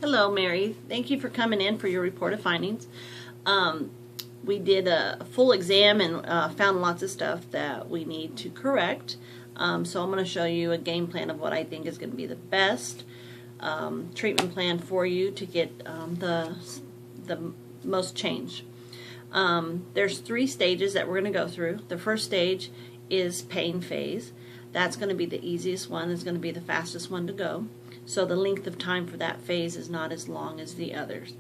Hello, Mary. Thank you for coming in for your report of findings. We did a full exam and found lots of stuff that we need to correct. So I'm going to show you a game plan of what I think is going to be the best treatment plan for you to get the most change. There's 3 stages that we're going to go through. The first stage is pain phase. That's going to be the easiest one. It's going to be the fastest one to go. So the length of time for that phase is not as long as the others.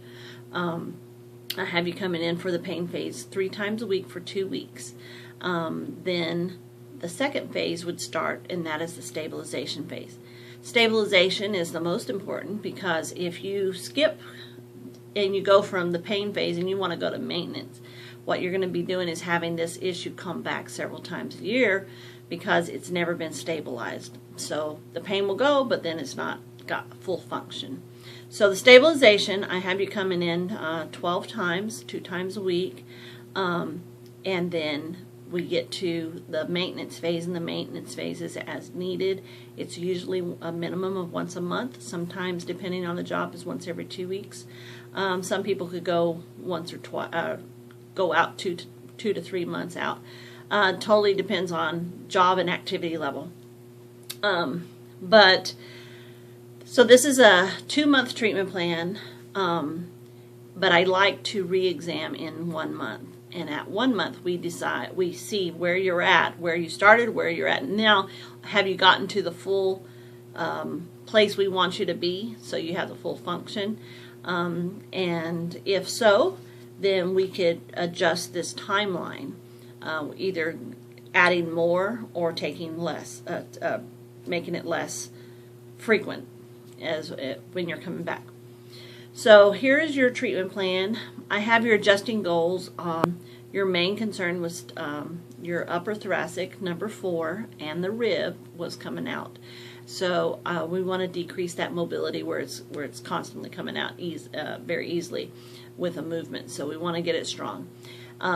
I have you coming in for the pain phase 3 times a week for 2 weeks. Then the second phase would start, and that is the stabilization phase. Stabilization is the most important because if you skip and you go from the pain phase and you want to go to maintenance, what you're going to be doing is having this issue come back several times a year because it's never been stabilized. So the pain will go, but then it's not got full function. So the stabilization, I have you coming in 12 times, 2 times a week, and then we get to the maintenance phase, and the maintenance phase is as needed. It's usually a minimum of once a month. Sometimes, depending on the job, is once every 2 weeks. Some people could go once or twice, go out 2 to 3 months out. Totally depends on job and activity level. So this is a 2-month treatment plan, but I like to re-exam in 1 month. And at 1 month, we see where you're at, where you started, where you're at now. Have you gotten to the full place we want you to be, so you have the full function? And if so, then we could adjust this timeline, either adding more or taking less, making it less frequent when you're coming back. So here is your treatment plan. I have your adjusting goals. Your main concern was your upper thoracic, number 4, and the rib was coming out. So we want to decrease that mobility where it's constantly coming out very easily with a movement. So we want to get it strong.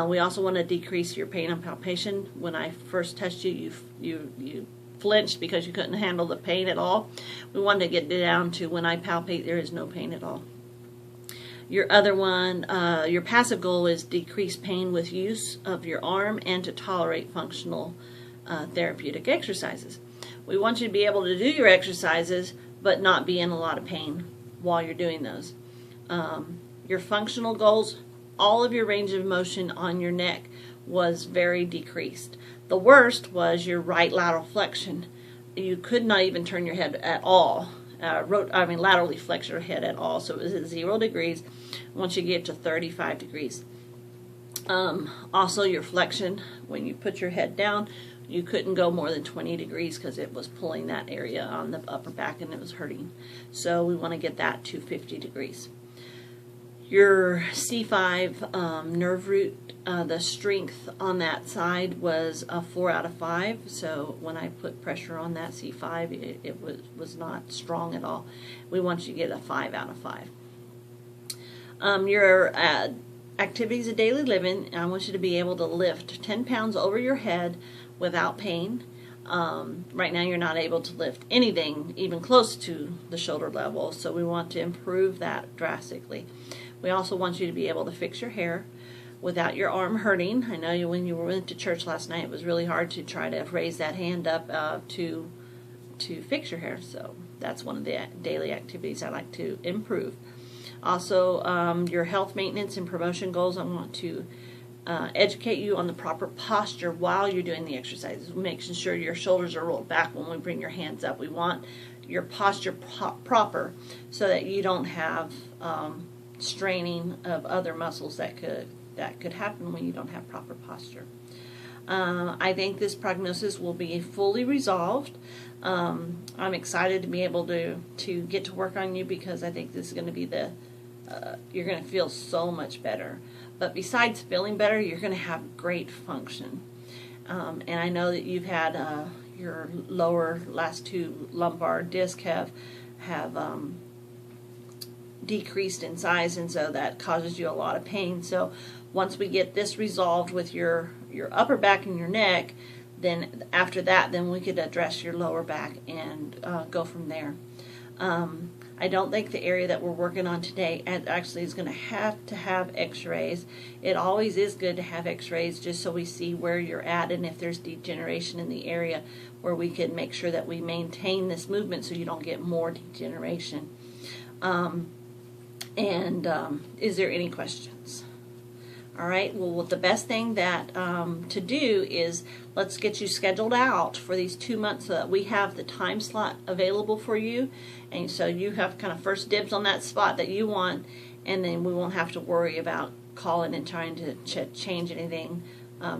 We also want to decrease your pain on palpation. When I first touched you, you flinched because you couldn't handle the pain at all. We wanted to get it down to when I palpate, there is no pain at all. Your other one, your passive goal is decrease pain with use of your arm and to tolerate functional therapeutic exercises. We want you to be able to do your exercises but not be in a lot of pain while you're doing those. Your functional goals, all of your range of motion on your neck was very decreased. The worst was your right lateral flexion. You could not even turn your head at all. Laterally flex your head at all. So it was at 0 degrees once you get to 35 degrees. Also your flexion, when you put your head down, you couldn't go more than 20 degrees because it was pulling that area on the upper back and it was hurting. So we want to get that to 50 degrees. Your C5 nerve root, the strength on that side was a 4 out of 5. So when I put pressure on that C5, it was not strong at all. We want you to get a 5 out of 5. Your activities of daily living, I want you to be able to lift 10 pounds over your head without pain. Right now you're not able to lift anything even close to the shoulder level, so we want to improve that drastically. We also want you to be able to fix your hair without your arm hurting. I know when you went to church last night, it was really hard to try to raise that hand up to fix your hair. So that's one of the daily activities I like to improve. Also, your health maintenance and promotion goals, I want to educate you on the proper posture while you're doing the exercises, making sure your shoulders are rolled back when we bring your hands up. We want your posture proper so that you don't have straining of other muscles that could happen when you don't have proper posture. I think this prognosis will be fully resolved. I'm excited to be able to get to work on you because I think this is going to be you're going to feel so much better. But besides feeling better, you're going to have great function. And I know that you've had your lower last 2 lumbar discs have decreased in size, and so that causes you a lot of pain. So once we get this resolved with your upper back and your neck, then after that, then we could address your lower back and go from there. I don't think the area that we're working on today actually is going to have x-rays. It always is good to have x-rays just so we see where you're at and if there's degeneration in the area, where we can make sure that we maintain this movement so you don't get more degeneration. Is there any questions? All right, well, the best thing that to do is let's get you scheduled out for these 2 months so that we have the time slot available for you. And so you have kind of first dibs on that spot that you want, and then we won't have to worry about calling and trying to change anything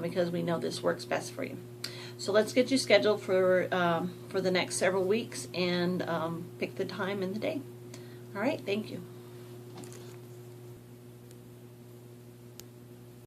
because we know this works best for you. So let's get you scheduled for the next several weeks and pick the time and the day. All right, thank you.